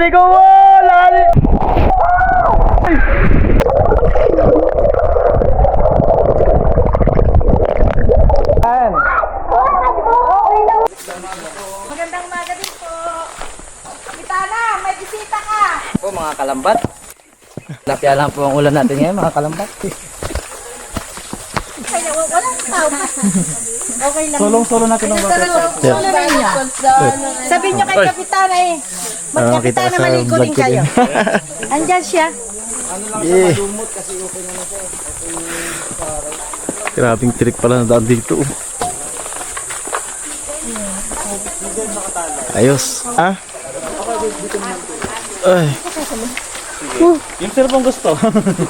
Rico! Wow! Lalim! Ayan. Magandang umaga din po. Kapitana, may bisita ka. Po mga kalambat. Lapya lang po ang ulan natin ngayon mga kalambat. Kaya walang tao pa. Okay lang. Solo natin ang water. Solo na niya. Sabihin niyo kay Kapitana eh. Magkapitana sa maligo vlog din ko kayo. din. Andyan siya. Yeah. Grabing trick pala na daan dito. Ayos. Ah? Ay. Yung sir pong gusto.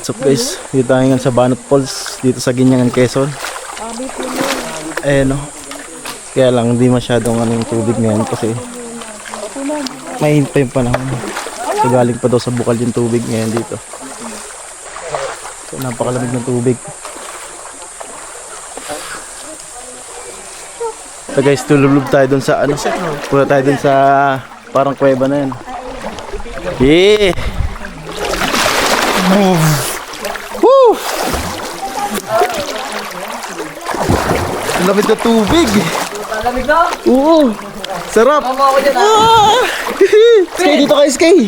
So guys, dito tayo ngayon sa Banat Falls dito sa Ginyangan, Quezon. Eh no. Kaya lang hindi masyadong yung tubig ngayon kasi mainit pa yung panahon. So galing pa daw sa bukal yung tubig ngayon dito. So napakalamig ng tubig. So guys, tululog tayo dun sa ano, punta tayo dun sa parang kuweba na yan. Yeah! Woo! Ang lamig na tubig! Lamig na? Oo! Sarap! Mama ako dyan Skay dito kayo, Skay!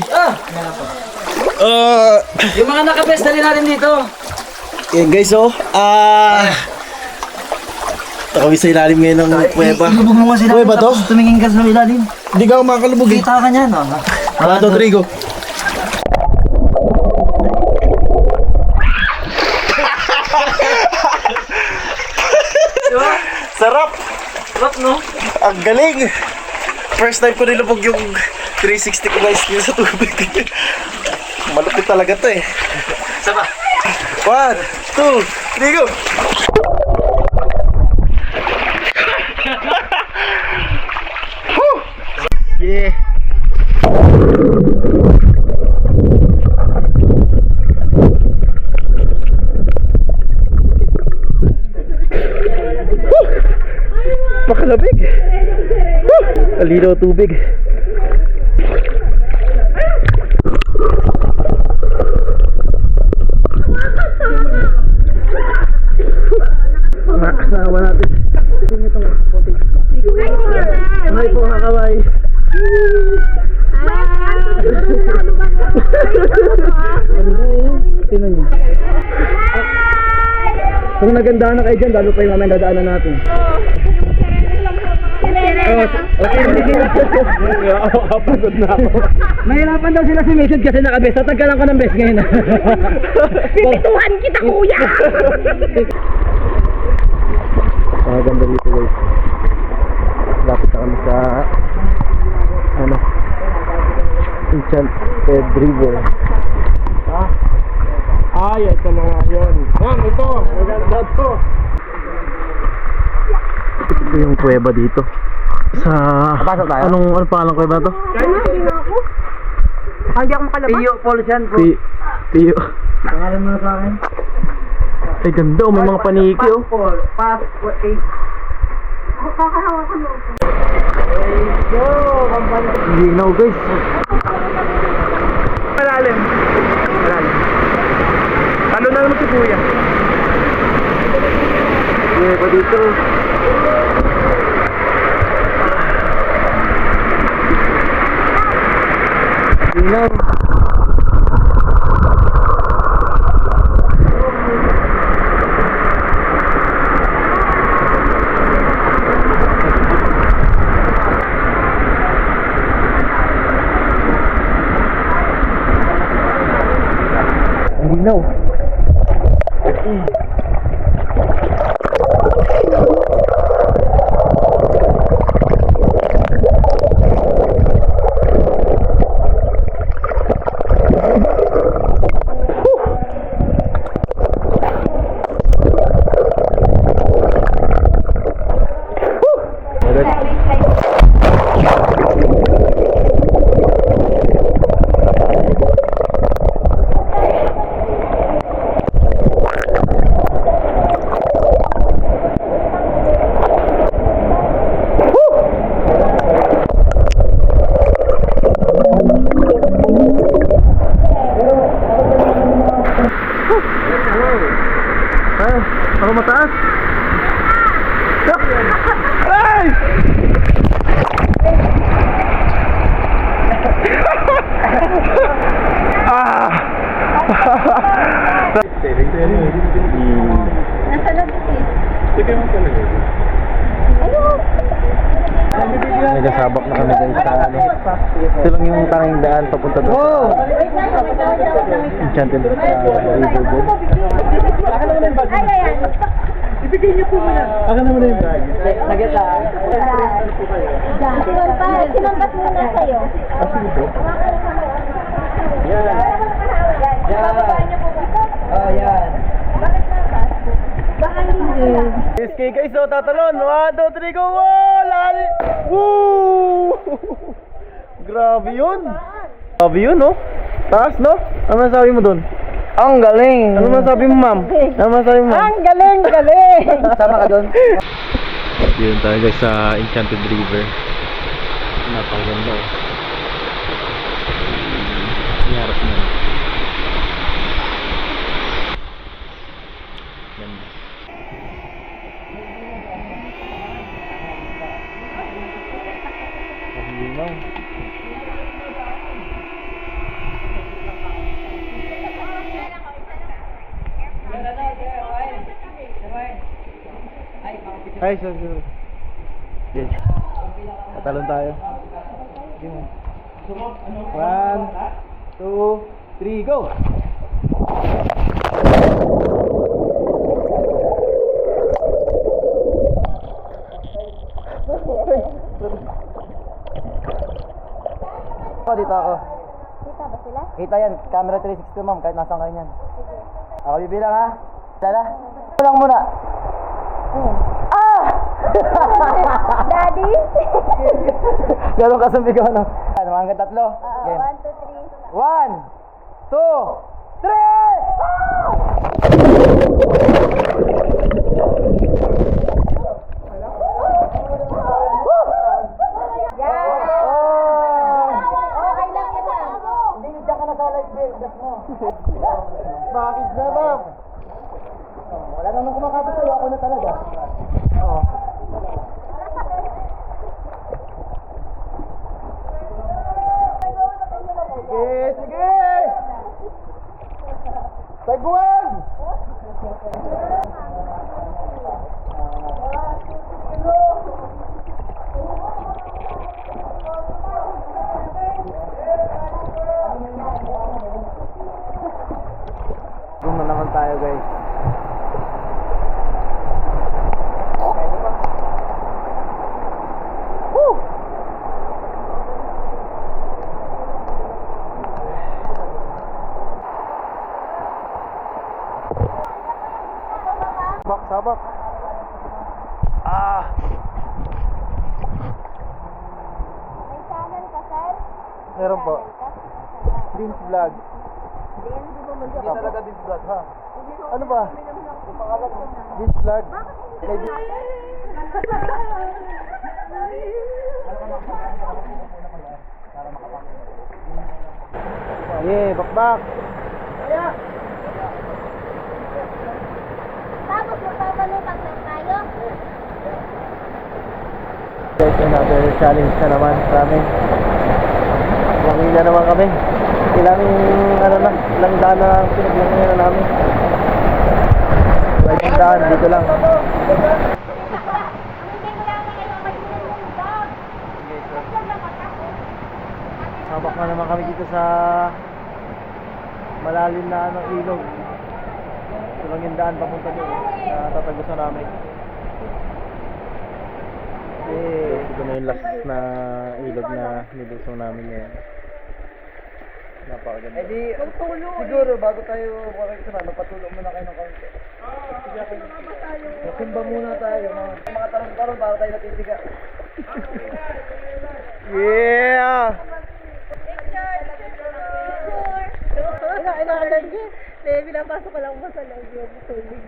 Yung mga nakapes, dali natin dito. Yan guys, oh. Kami sa ilalim ngayon ng kuweba. Ilubog mo nga sila. Kuweba to? Tapos tumingin ka sa ilalim. Hindi ka makakalubog eh. Kita ka niyan. Rodrigo. Sarap! Sarap, no? Ang galing! First time ko nilubog yung 360 ko guys dito sa tubig. Malupit talaga to eh. Saba. 1, 2, 3, go! Woo! Yeah! Pakalabig! Alinaw tubig. Kasama natin. Hi po mga kaway. Sino niyo? Kung nagandahan na kayo dyan, lalo pa yung mamaya dadaanan natin. Kapagod na ako. Mahirapan daw sila si Mason kasi nakabest. Tatagkalan ko ng best ngayon. Pipituhan kita, kuya! Ganda dito guys. Lapit na kami sa ano, Enchanted River. Ay, ito na nga yun. Ito, maganda to. Ito yung kuweba dito. Sa anong pangalan kuweba to? Hindi ako makalabas. Piyo, Paul yan po. Tiyo. Pangalan mo na sa akin. Ay ganda, oh, may mga paniki oh. Passport 8. Kakahawa ko mo. Yo, kampanya. Hindi na guys. Malalim. Malalim. Talo na naman si Kuya. Yeah, pa dito. Linaw. Linaw. Nasa labas eh. Nagasabak na kami guys sa ano. Ito lang yung tanging daan papunta doon sa Enchanted Riverboat. Ay, ayan. Ibigay niyo po muna. Akin naman na yung bag. Sinampas muna sa'yo. SK guys, so tatalon. 1, 2, 3, go! Wow! Lali! Woo! Grabe yun. Grabe yun, no? Taas, no? Ano masasabi mo dun? Ang galing. Ano masasabi mo, ma'am? Ano masasabi mo, ma'am? galing, galing. Sama ka doon. Yun tayo guys sa Enchanted River. Napakaganda oh. Iharap na. Ganda. Malinaw. Hi, sir. Yes. Tatalon tayo. 1, 2, 3, go! Dito ako. Kita ba sila? Kita yan. Camera 360 ma'am. Kahit nasaan kayo yan. Ako bibilang ha. Dala. Lang muna. Daddy? Ganun kasambigaw no. Ano, hanggang 3. Game. 1, 2, 3. 1, 2, 3. Yan! Oh! Okay lang yan. Hindi, dyan ka na sa live business mo. Bakit na, ma'am? Wala namang kumakapit sa'yo. Ako na talaga. Oo. Sige, sige! Taguan! Doon na naman tayo guys. Woo! Sabak. Ah! May channel ka, sir? Meron po. Vince Vlog. Hindi talaga this vlog ha. Ano ba? Vince Vlog. Yeah, bakbak. Tapos magpapalutan lang tayo. Guys, another challenge na naman sa amin. Langi na naman kami. Ilang daan na pinaglangihan na namin. Right yung daan, dito lang. Sabak na naman kami dito sa malalim na ilog. Ito lang yung daan papunta doon na tatagusan namin. Ito na yung last na ilog na nilusong namin ngayon. Napakaganda. Eh di, siguro bago tayo makikita na, magpatulog muna kayo ng kaunti. Masimba muna tayo. Mga tarong-tarong para tayo natitiga. Yeah! Pinapasok ko lang mo sa loob yung tubig.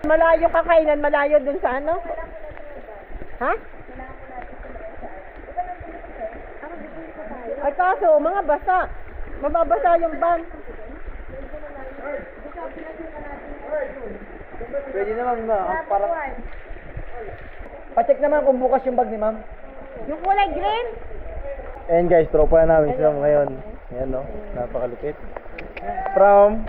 Malayo ka kainan, malayo dun sa ano? Ha? Ay kaso, mga basa. Mababasa yung van. Pwede naman na, parang... Pa-check naman kung bukas yung bag ni ma'am. Yung kulay green? Ayan guys, tropa na namin sila ngayon. Ayan no, napakalupit. From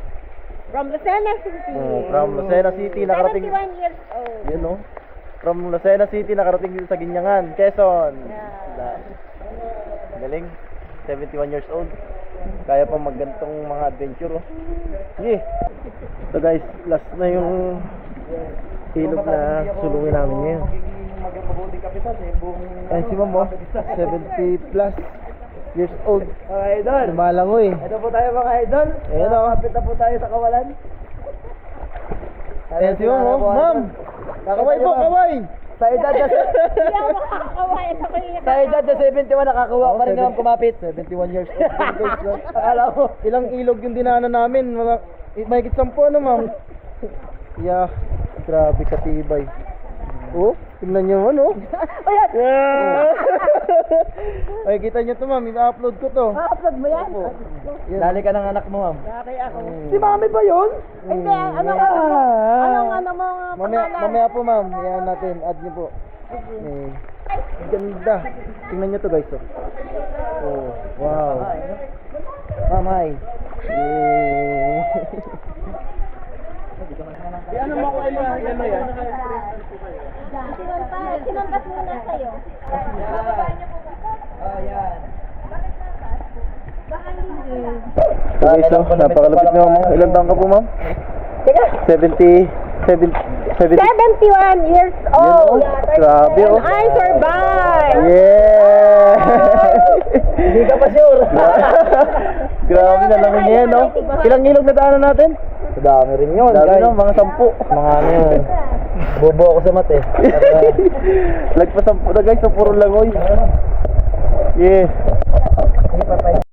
Lucena City. from Lucena City nakarating. 71 years old. Yun no. From Lucena City nakarating dito sa Ginyangan, Quezon. Galing. 71 years old. Kaya pa maggantong mga adventure. Oh. Sige. So guys, last na yung ilog na sulungin namin ngayon. Ayun si Ma'am, 70 plus years old. Mga idol. Lumalangoy. Ito po tayo mga idol. Ayan o. Kapit na po tayo sa kawalan. Ayan si Ma'am, oh. Ma'am! Kaway po, kaway! Sa edad na Hindi ako makakaway. Ako yung sa edad na 71 nakakuha pa rin naman kumapit. 71 years old. Guys, no? Akala mo. Ilang ilog yung dinaanan namin? Mahigit 10 ano, ma'am? Yeah. Grabe katibay. Oh, tingnan nyo naman, oh. Ayan. Yeah. Ay, kita nyo to, ma'am. I-upload ko to. Ma-upload mo yan? Yan. Dali ka ng anak mo, ma'am. Dati ako. Si mami ba yun? Hindi, ano mo? Ano mo? Mamaya po, ma'am. Yan natin. Add nyo po. Ganda. Tingnan nyo to, guys. Oh. Oh, wow. Mamay. Yay. Ano mo ako ano yan? Sinampas muna sa'yo. Ayan. So guys, oh, napakalapit nyo, ma'am. Ilan taon ka po, ma'am? 71 years old. Grabe, oh. And I survived. Yeah! Hindi ka pa sure. Grabe na lang yan, no? Ilang ilog na daanan natin? Dami rin yun, Dami, guys. no? Mga 10. Mga ano yun. Bobo ako sa mate. Lagpas 10 na, guys. So, puro langoy. Yeah.